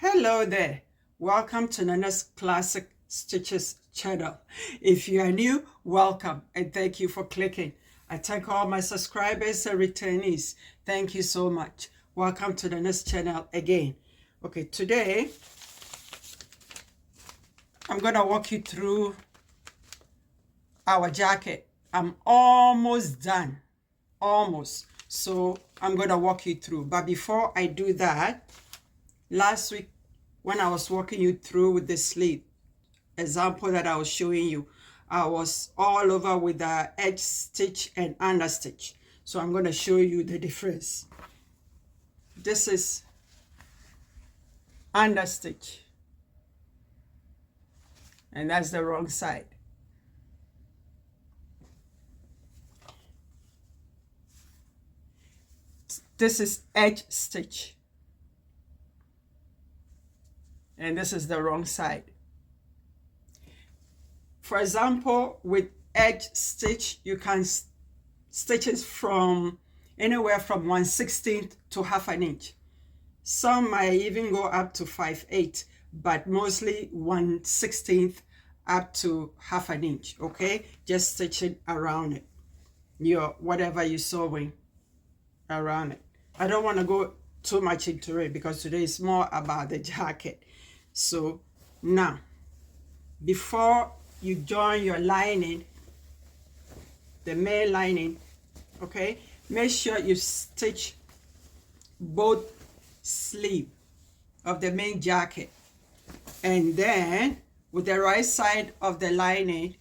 Hello there, welcome to Nana's Classic Stitches channel. If you are new, welcome and thank you for clicking. I thank all my subscribers and returnees. Thank you so much. Welcome to Nana's channel again. Okay, today I'm gonna walk you through our jacket. I'm almost done, almost. So I'm gonna walk you through, but before I do that, last week when I was walking you through with the sleeve example that I was showing you, I was all over with the edge stitch and under stitch. So I'm going to show you the difference. This is under stitch, and that's the wrong side. This is edge stitch, and this is the wrong side. For example, with edge stitch, you can stitch it from anywhere from 1/16 to ½ inch. Some might even go up to 5/8, but mostly 1/16 up to ½ inch. Okay, just stitch it around it, your whatever you're sewing around it. I don't want to go too much into it because today is more about the jacket. So now, before you join your lining, the main lining, okay, make sure you stitch both sleeve of the main jacket, and then with the right side of the lining,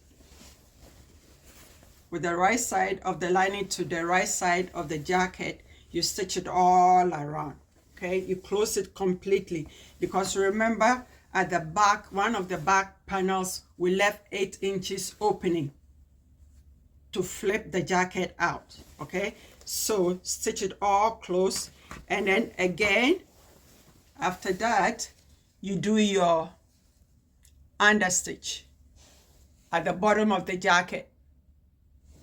with the right side of the lining to the right side of the jacket, you stitch it all around. Okay, you close it completely, because remember at the back, one of the back panels, we left 8 inches opening to flip the jacket out. Okay, so stitch it all close, and then again after that you do your under stitch at the bottom of the jacket.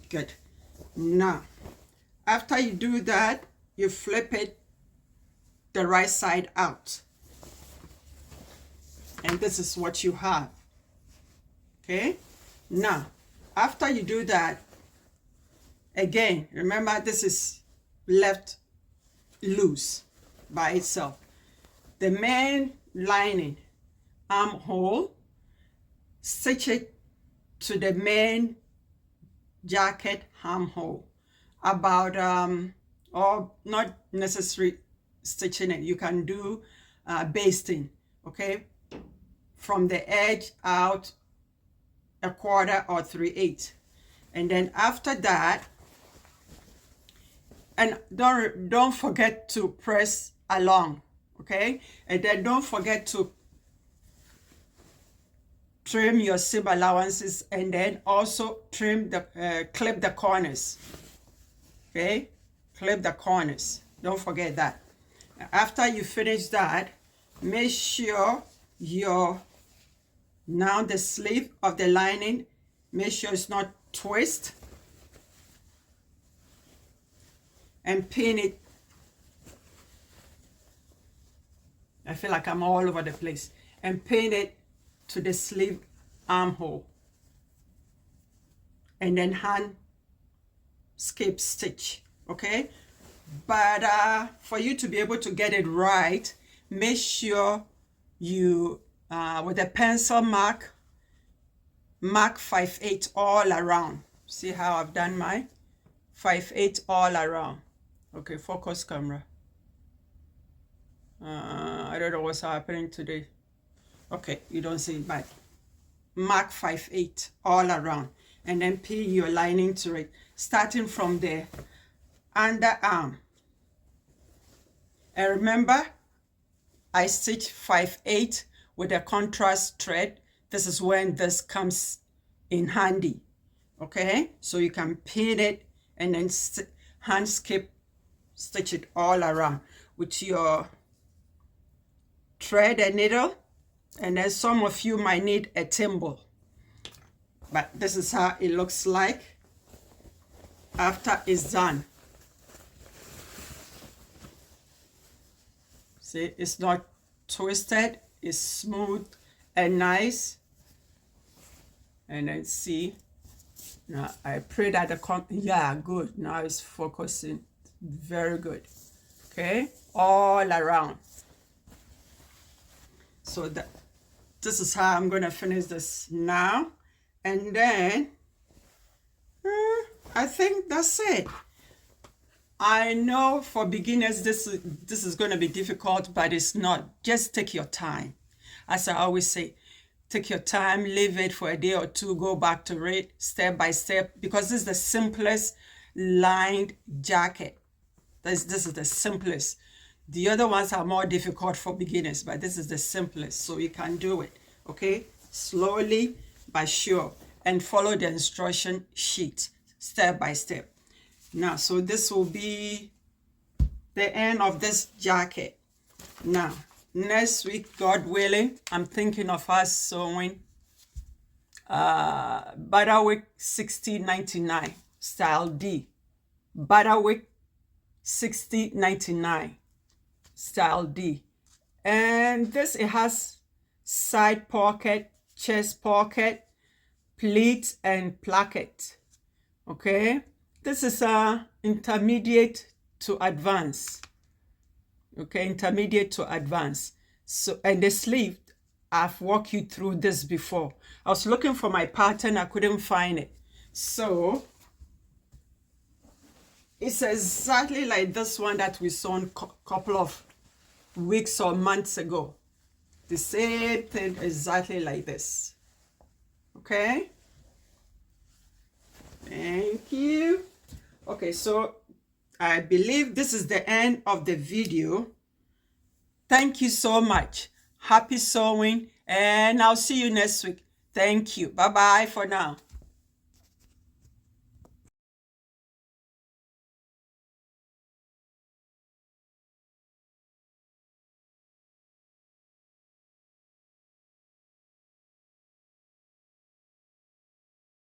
Good. Now after you do that, you flip it the right side out, and this is what you have. Okay, now after you do that, again remember this is left loose by itself. The main lining armhole, stitch it to the main jacket armhole, about or not necessary stitching it, you can do basting. Okay, from the edge out 1/4 or 3/8, and then after that, and don't forget to press along. Okay, and then don't forget to trim your seam allowances, and then also trim the clip the corners. Okay, clip the corners, don't forget that. After you finish that, make sure now the sleeve of the lining, make sure it's not twist, and pin it. I feel like I'm all over the place. And pin it to the sleeve armhole, and then hand skip stitch. Okay, but for you to be able to get it right, make sure you with a pencil mark 5/8 all around. See how I've done my 5/8 all around. Okay, focus camera. I don't know what's happening today. Okay, you don't see it, but mark 5/8 all around, and then pin your lining to it, starting from the underarm. And remember, I stitch 5/8 with a contrast thread. This is when this comes in handy. Okay, so you can pin it and then hand skip stitch it all around with your thread and needle, and then some of you might need a thimble, but this is how it looks like after it's done. See, it's not twisted, it's smooth and nice. And then see, now I pray that yeah, good. Now it's focusing. Very good. Okay, all around. So this is how I'm gonna finish this now. And then I think that's it. I know for beginners this is going to be difficult, but it's not. Just take your time. As I always say, take your time, leave it for a day or two, go back to it step by step, because this is the simplest lined jacket. This is the simplest. The other ones are more difficult for beginners, but this is the simplest, so you can do it, okay? Slowly but sure, and follow the instruction sheet step by step. Now, so this will be the end of this jacket. Now, next week, God willing, I'm thinking of us sewing Butterick 6099 style D. Butterick 6099 style D. And this, it has side pocket, chest pocket, pleat, and placket. Okay, this is intermediate to advanced. Okay, intermediate to advanced. So, and the sleeve, I've walked you through this before. I was looking for my pattern, I couldn't find it. So it's exactly like this one that we saw a couple of weeks or months ago. The same thing, exactly like this. Okay, thank you. Okay, so I believe this is the end of the video. Thank you so much. Happy sewing, and I'll see you next week. Thank you. Bye-bye for now.